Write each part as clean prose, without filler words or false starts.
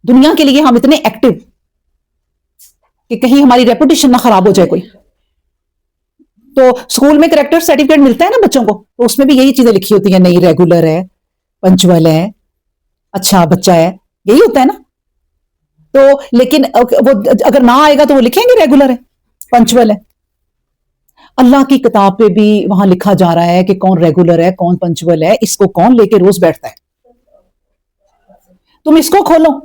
دنیا کے لیے ہم اتنے ایکٹیو کہ کہیں ہماری ریپوٹیشن نہ خراب ہو جائے کوئی. تو اسکول میں کریکٹر سرٹیفکیٹ ملتا ہے نا بچوں کو, تو اس میں بھی یہی چیزیں لکھی ہوتی ہیں, نہیں ریگولر ہے, پنچول ہے, اچھا بچہ ہے, یہی ہوتا ہے نا. تو لیکن وہ اگر نہ آئے گا تو وہ لکھیں گے ریگولر ہے, پنچول ہے. اللہ کی کتاب پہ بھی وہاں لکھا جا رہا ہے کہ کون ریگولر ہے, کون پنچول ہے, اس کو کون لے کے روز بیٹھتا ہے. تم اس کو کھولو,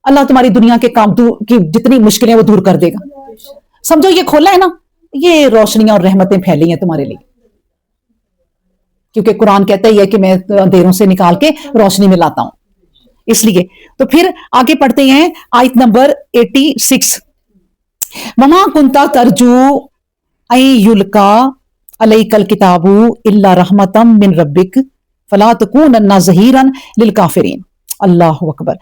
اللہ تمہاری دنیا کے کام کی جتنی مشکلیں وہ دور کر دے گا. سمجھو یہ کھولا ہے نا, یہ روشنیاں اور رحمتیں پھیلی ہیں تمہارے لیے, کیونکہ قرآن کہتا ہی ہے کہ میں اندھیروں سے نکال کے روشنی میں لاتا ہوں. اس لیے تو پھر آگے پڑھتے ہیں آیت نمبر 86. وما کنتا ترجو ان یلقا علیک الکتاب الا رحمتا من ربک فلا تکونن ظہیرا للکافرین. اللہ اکبر.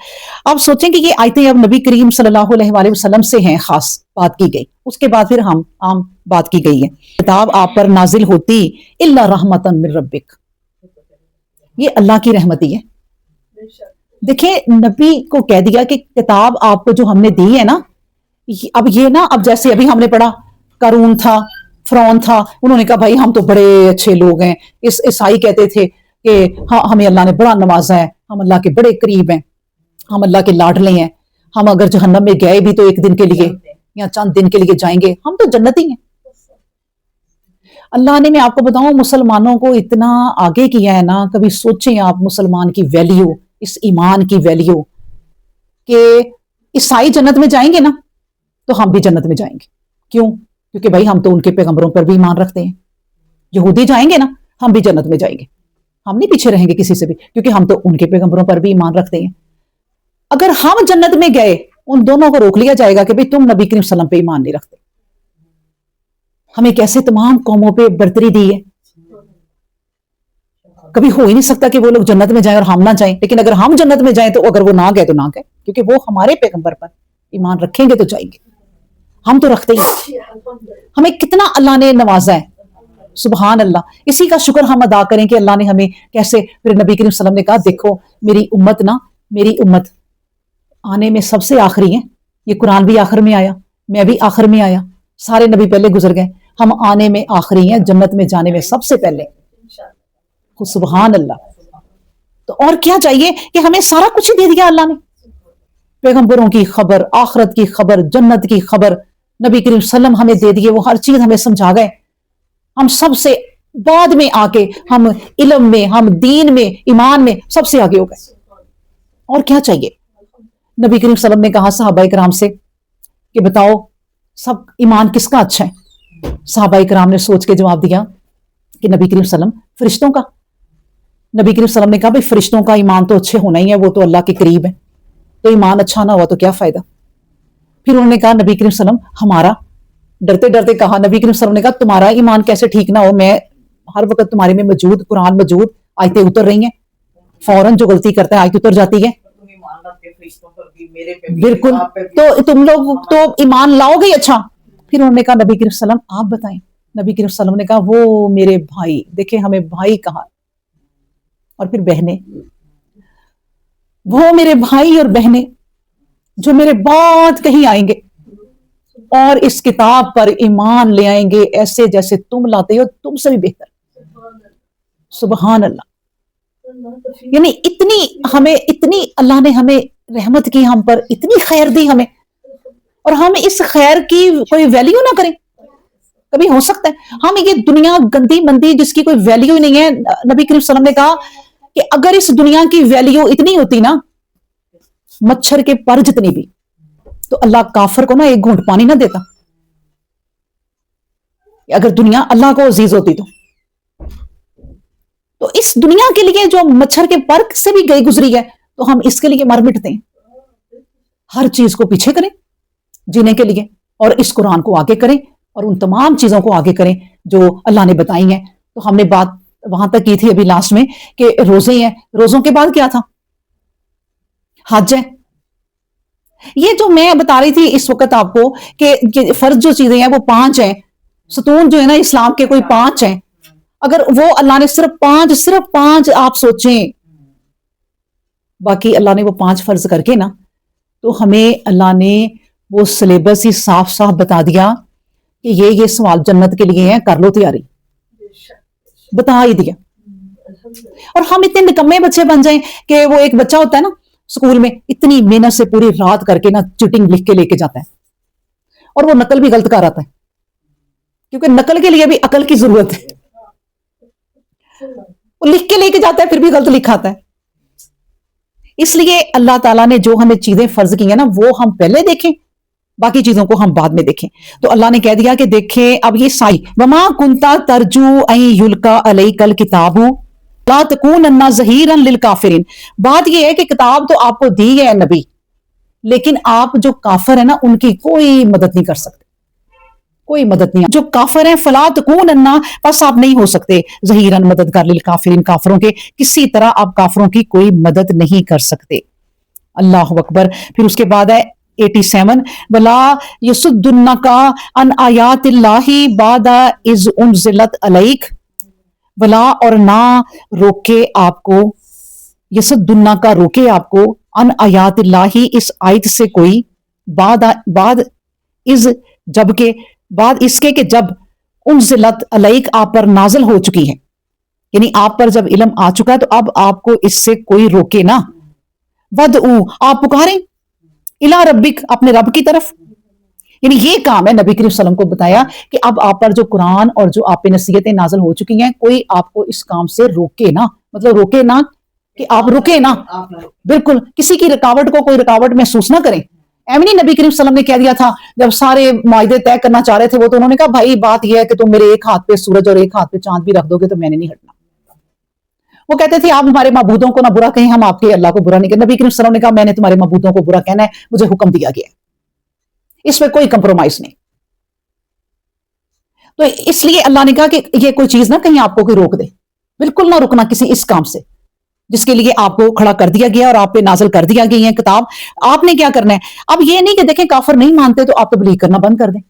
اب سوچیں کہ یہ آیتیں اب نبی کریم صلی اللہ علیہ وآلہ وسلم سے ہیں, خاص بات کی گئی, اس کے بعد پھر ہم عام بات کی گئی ہے. کتاب آپ پر نازل ہوتی الا رحمتا من ربک, یہ اللہ کی رحمتی ہے. دیکھیں نبی کو کہہ دیا کہ کتاب آپ کو جو ہم نے دی ہے نا, اب یہ نا, اب جیسے ابھی ہم نے پڑھا قارون تھا, فرعون تھا, انہوں نے کہا بھائی ہم تو بڑے اچھے لوگ ہیں. عیسائی کہتے تھے کہ ہمیں اللہ نے بڑا نوازا ہے, ہم اللہ کے بڑے قریب ہیں, ہم اللہ کے لاڈلے ہیں, ہم اگر جہنم میں گئے بھی تو ایک دن کے لیے یا چند دن کے لیے جائیں گے, ہم تو جنتی ہیں. اللہ نے, میں آپ کو بتاؤں, مسلمانوں کو اتنا آگے کیا ہے نا. کبھی سوچیں آپ مسلمان کی ویلیو, اس ایمان کی ویلیو, کہ عیسائی جنت میں جائیں گے نا تو ہم بھی جنت میں جائیں گے. کیوں؟ کیونکہ بھائی ہم تو ان کے پیغمبروں پر بھی ایمان رکھتے ہیں. یہودی جائیں گے نا, ہم بھی جنت میں جائیں گے, ہم نہیں پیچھے رہیں گے کسی سے بھی, کیونکہ ہم تو ان کے پیغمبروں پر بھی ایمان رکھتے ہیں. اگر ہم جنت میں گئے, ان دونوں کو روک لیا جائے گا کہ بھئی تم نبی کریم صلی اللہ علیہ وسلم پہ ایمان نہیں رکھتے. ہمیں کیسے تمام قوموں پہ برتری دی ہے. کبھی ہو ہی نہیں سکتا کہ وہ لوگ جنت میں جائیں اور ہم نہ جائیں. لیکن اگر ہم جنت میں جائیں تو اگر وہ نہ گئے تو نہ گئے, کیونکہ وہ ہمارے پیغمبر پر ایمان رکھیں گے تو جائیں گے. ہم تو رکھتے ہی. ہمیں کتنا اللہ نے نوازا ہے, سبحان اللہ. اسی کا شکر ہم ادا کریں کہ اللہ نے ہمیں کیسے. پھر نبی کریم صلی اللہ علیہ وسلم نے کہا دیکھو میری امت نا, میری امت آنے میں سب سے آخری ہے. یہ قرآن بھی آخر میں آیا, میں بھی آخر میں آیا, سارے نبی پہلے گزر گئے, ہم آنے میں آخری ہیں, جنت میں جانے میں سب سے پہلے. سبحان اللہ. تو اور کیا چاہیے کہ ہمیں سارا کچھ ہی دے دیا اللہ نے. پیغمبروں کی خبر, آخرت کی خبر, جنت کی خبر, نبی کریم صلی اللہ علیہ وسلم ہمیں دے دیے, وہ ہر چیز ہمیں سمجھا گئے. ہم سب سے بعد میں آ کے, ہم علم میں, ہم دین میں, ایمان میں سب سے آگے ہو گئے. اور کیا چاہیے. نبی کریم صلی اللہ علیہ وسلم نے کہا صحابہ کرام سے کہ بتاؤ سب ایمان کس کا اچھا ہے. صحابہ کرام نے سوچ کے جواب دیا کہ نبی کریم صلی اللہ علیہ وسلم فرشتوں کا. نبی کریم صلی اللہ علیہ وسلم نے کہا بھئی فرشتوں کا ایمان تو اچھے ہونا ہی ہے, وہ تو اللہ کے قریب ہے, تو ایمان اچھا نہ ہوا تو کیا فائدہ. پھر انہوں نے کہا نبی کریم صلی اللہ علیہ وسلم ہمارا, ڈرتے ڈرتے کہا نبی کریم صلی اللہ علیہ وسلم نے کہا تمہارا ایمان کیسے ٹھیک نہ ہو, میں ہر وقت تمہارے میں موجود, قرآن موجود, آیتیں اتر رہی ہیں, فوراً جو غلطی کرتا ہے آیت اتر جاتی ہے. بالکل, تو تم لوگ تو ایمان لاؤ گے اچھا. پھر انہوں نے کہا نبی کریم صلی اللہ علیہ وسلم آپ بتائیں. نبی کریم صلی اللہ علیہ وسلم نے کہا وہ میرے بھائی, دیکھیں ہمیں بھائی کہا, اور پھر بہنیں, وہ میرے بھائی اور بہنیں جو میرے بعد کہیں آئیں گے اور اس کتاب پر ایمان لے آئیں گے ایسے جیسے تم لاتے ہو, تم سے بھی بہتر. سبحان اللہ. یعنی اتنی ہمیں, اتنی اللہ نے ہمیں رحمت کی, ہم پر اتنی خیر دی ہمیں, اور ہم اس خیر کی کوئی ویلیو نہ کریں. کبھی ہو سکتا ہے ہم یہ دنیا گندی مندی جس کی کوئی ویلیو ہی نہیں ہے. نبی کریم صلی اللہ علیہ وسلم نے کہا کہ اگر اس دنیا کی ویلیو اتنی ہوتی نا, مچھر کے پر جتنی بھی, تو اللہ کافر کو نا ایک گھونٹ پانی نہ دیتا. اگر دنیا اللہ کو عزیز ہوتی تو اس دنیا کے لیے جو مچھر کے پر سے بھی گئی گزری ہے, تو ہم اس کے لیے مر مٹتے ہیں. ہر چیز کو پیچھے کریں جینے کے لیے, اور اس قرآن کو آگے کریں, اور ان تمام چیزوں کو آگے کریں جو اللہ نے بتائی ہیں. تو ہم نے بات وہاں تک کی تھی ابھی لاسٹ میں کہ روزے ہیں, روزوں کے بعد کیا تھا, حج ہے. یہ جو میں بتا رہی تھی اس وقت آپ کو کہ فرض جو چیزیں ہیں وہ 5 ہیں, ستون جو ہے نا اسلام کے کوئی 5 ہیں. اگر وہ اللہ نے صرف 5 آپ سوچیں, باقی اللہ نے وہ 5 فرض کر کے نا تو ہمیں اللہ نے وہ سلیبس ہی صاف صاف بتا دیا کہ یہ سوال جنت کے لیے ہیں، کر لو تیاری، بتا ہی دیا۔ اور ہم اتنے نکمے بچے بن جائیں کہ وہ ایک بچہ ہوتا ہے نا اسکول میں، اتنی محنت سے پوری رات کر کے نا چیٹنگ لکھ کے لے کے جاتا ہے، اور وہ نقل بھی غلط کر آتا ہے، کیونکہ نقل کے لیے بھی عقل کی ضرورت ہے۔ وہ لکھ کے لے کے جاتا ہے پھر بھی غلط لکھاتا ہے۔ اس لیے اللہ تعالیٰ نے جو ہمیں چیزیں فرض کی ہیں نا وہ ہم پہلے دیکھیں، باقی چیزوں کو ہم بعد میں دیکھیں۔ تو اللہ نے کہہ دیا کہ دیکھیں اب یہ سائی وما کنتا ترجو ان یلقا علیک الکتاب لا تکونن ظہیرا للکافرین۔ بات یہ ہے کہ کتاب تو آپ کو دی ہے نبی، لیکن آپ جو کافر ہیں نا ان کی کوئی مدد نہیں کر سکتے، کوئی مدد نہیں۔ جو کافر ہیں فلا تکونن، پس آپ نہیں ہو سکتے ظہیرا مددگار للکافرین، کافروں کے کسی طرح آپ کافروں کی کوئی مدد نہیں کر سکتے۔ اللہ اکبر۔ پھر اس کے بعد ہے 87 ولا یصدنک عن آیات اللہ بعد اذ انزلت علیک، ولا اور نہ روکے آپ کو، یصدنک کا روکے آپ کو، عن آیات اللہ اس آیت سے کوئی، بعد از جبکہ بعد اس کے کہ جب انزلت علیک آپ پر نازل ہو چکی ہے، یعنی آپ پر جب علم آ چکا ہے تو اب آپ کو اس سے کوئی روکے نہ۔ ودعو آپ پکاریں، الی ربک اپنے رب کی طرف، یعنی یہ کام ہے نبی کریم صلی اللہ علیہ وسلم کو بتایا کہ اب آپ پر جو قرآن اور جو آپ پہ نصیحتیں نازل ہو چکی ہیں کوئی آپ کو اس کام سے روکے نہ، مطلب روکے نہ کہ آپ رکے نہ، بالکل کسی کی رکاوٹ کو کوئی رکاوٹ محسوس نہ کریں۔ ایمنی نبی کریم صلی اللہ علیہ وسلم نے کہہ دیا تھا جب سارے معاہدے طے کرنا چاہ رہے تھے وہ، تو انہوں نے کہا بھائی بات یہ ہے کہ تم میرے ایک ہاتھ پہ سورج اور ایک ہاتھ پہ چاند بھی رکھ دو گے تو میں نے نہیں ہٹنا۔ وہ کہتے تھے آپ ہمارے معبودوں کو نہ برا کہیں، ہم آپ کے اللہ کو برا نہیں کہیں۔ نبی کریم صلی اللہ علیہ وسلم نے کہا میں نے تمہارے معبودوں کو برا کہنا ہے، مجھے حکم دیا گیا ہے، اس میں کوئی کمپرومائز نہیں۔ تو اس لیے اللہ نے کہا کہ یہ کوئی چیز نہ کہیں آپ کو کوئی روک دے، بالکل نہ رکنا کسی اس کام سے جس کے لیے آپ کو کھڑا کر دیا گیا اور آپ پہ نازل کر دیا گئی ہے کتاب۔ آپ نے کیا کرنا ہے؟ اب یہ نہیں کہ دیکھیں کافر نہیں مانتے تو آپ تبلیغ کرنا بند کر دیں۔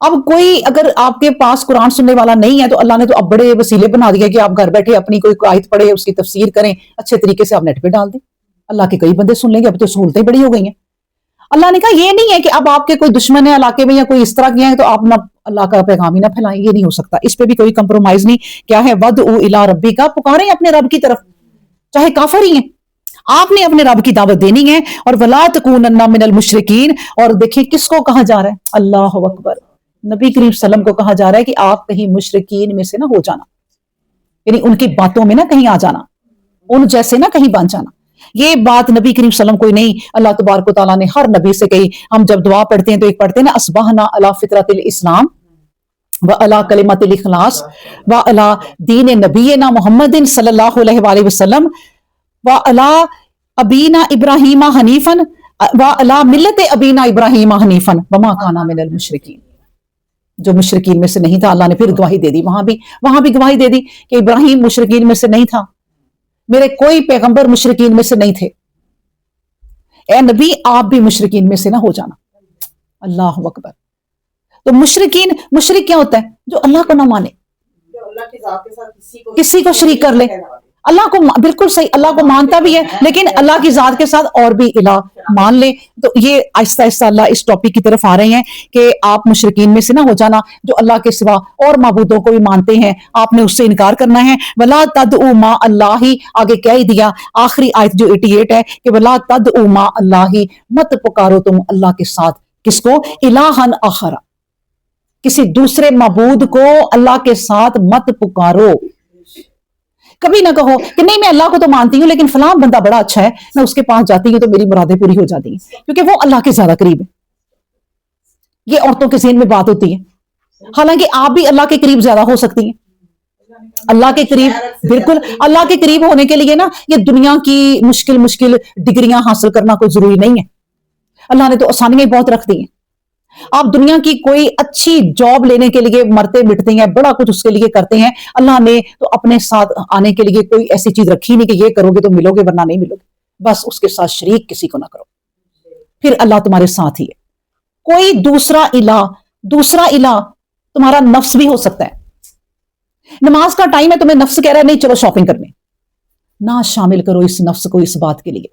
اب کوئی اگر آپ کے پاس قرآن سننے والا نہیں ہے تو اللہ نے تو اب بڑے وسیلے بنا دیا کہ آپ گھر بیٹھے اپنی کوئی آیت پڑھے، اس کی تفسیر کریں، اچھے طریقے سے آپ نیٹ پہ ڈال دیں، اللہ کے کئی بندے سن لیں گے۔ اب تو سہولتیں بڑی ہو گئی ہیں۔ اللہ نے کہا یہ نہیں ہے کہ اب آپ کے کوئی دشمن ہے علاقے میں یا کوئی اس طرح کیا ہے تو آپ نہ اللہ کا پیغام ہی نہ پھیلائیں، یہ نہیں ہو سکتا، اس پہ بھی کوئی کمپرومائز نہیں۔ کیا ہے؟ ودعو الی ربک، پکاریں اپنے رب کی طرف، چاہے کافر ہی ہیں، آپ نے اپنے رب کی دعوت دینی ہے۔ اور ولا تکونن من المشرکین، اور دیکھیں کس کو کہا جا رہا ہے؟ اللہ اکبر، نبی کریم صلی اللہ علیہ وسلم کو کہا جا رہا ہے کہ آپ کہیں مشرکین میں سے نہ ہو جانا، یعنی ان کی باتوں میں نہ کہیں آ جانا، ان جیسے نہ کہیں بن جانا۔ یہ بات نبی کریم صلی اللہ علیہ وسلم کوئی نہیں، اللہ تبارک و تعالیٰ نے ہر نبی سے کہی۔ ہم جب دعا پڑھتے ہیں تو ایک پڑھتے ہیں نا اصبحنا علی فطرۃ الاسلام وعلی کلمۃ الاخلاص وعلی دین نبینا محمد صلی اللہ علیہ وآلہ وسلم وعلی ابینا ابراہیم حنیفا وعلی ملت ابینا ابراہیم حنیفا وما کان من المشرکین۔ جو مشرکین میں سے نہیں تھا، اللہ نے پھر گواہی دے دی، وہاں بھی گواہی دے دی کہ ابراہیم مشرکین میں سے نہیں تھا، میرے کوئی پیغمبر مشرکین میں سے نہیں تھے، اے نبی آپ بھی مشرکین میں سے نہ ہو جانا۔ اللہ اکبر۔ تو مشرک کیا ہوتا ہے؟ جو اللہ کو نہ مانے، کسی کو شریک کر لے، اللہ کو بالکل صحیح، اللہ کو مانتا بھی ہے لیکن اللہ کی ذات کے ساتھ اور بھی الہ مان لے۔ تو یہ آہستہ آہستہ اللہ اس ٹاپک کی طرف آ رہے ہیں کہ آپ مشرکین میں سے نہ ہو جانا، جو اللہ کے سوا اور معبودوں کو بھی مانتے ہیں آپ نے اس سے انکار کرنا ہے۔ ولا تدعوا مع اللہ، آگے کہہ ہی دیا آخری آیت جو 88 ہے کہ ولا تدعوا مع اللہ، مت پکارو تم اللہ کے ساتھ کس کو؟ الہا آخر، کسی دوسرے معبود کو اللہ کے ساتھ مت پکارو۔ کبھی نہ کہو کہ نہیں میں اللہ کو تو مانتی ہوں لیکن فلاں بندہ بڑا اچھا ہے، میں اس کے پاس جاتی ہوں تو میری مرادیں پوری ہو جاتی ہیں، کیونکہ وہ اللہ کے زیادہ قریب ہے۔ یہ عورتوں کے ذہن میں بات ہوتی ہے، حالانکہ آپ بھی اللہ کے قریب زیادہ ہو سکتی ہیں۔ اللہ کے قریب، بالکل اللہ کے قریب ہونے کے لیے نا یہ دنیا کی مشکل ڈگریاں حاصل کرنا کوئی ضروری نہیں ہے، اللہ نے تو آسانیاں بہت رکھ دی ہیں۔ آپ دنیا کی کوئی اچھی جاب لینے کے لیے مرتے مٹتے ہیں، بڑا کچھ اس کے لیے کرتے ہیں، اللہ نے تو اپنے ساتھ آنے کے لیے کوئی ایسی چیز رکھی نہیں کہ یہ کرو گے تو ملو گے ورنہ نہیں ملو گے، بس اس کے ساتھ شریک کسی کو نہ کرو، پھر اللہ تمہارے ساتھ ہی ہے۔ کوئی دوسرا الہ تمہارا نفس بھی ہو سکتا ہے۔ نماز کا ٹائم ہے، تمہیں نفس کہہ رہا ہے نہیں چلو شاپنگ کرنے، نہ شامل کرو اس نفس کو اس بات کے لیے،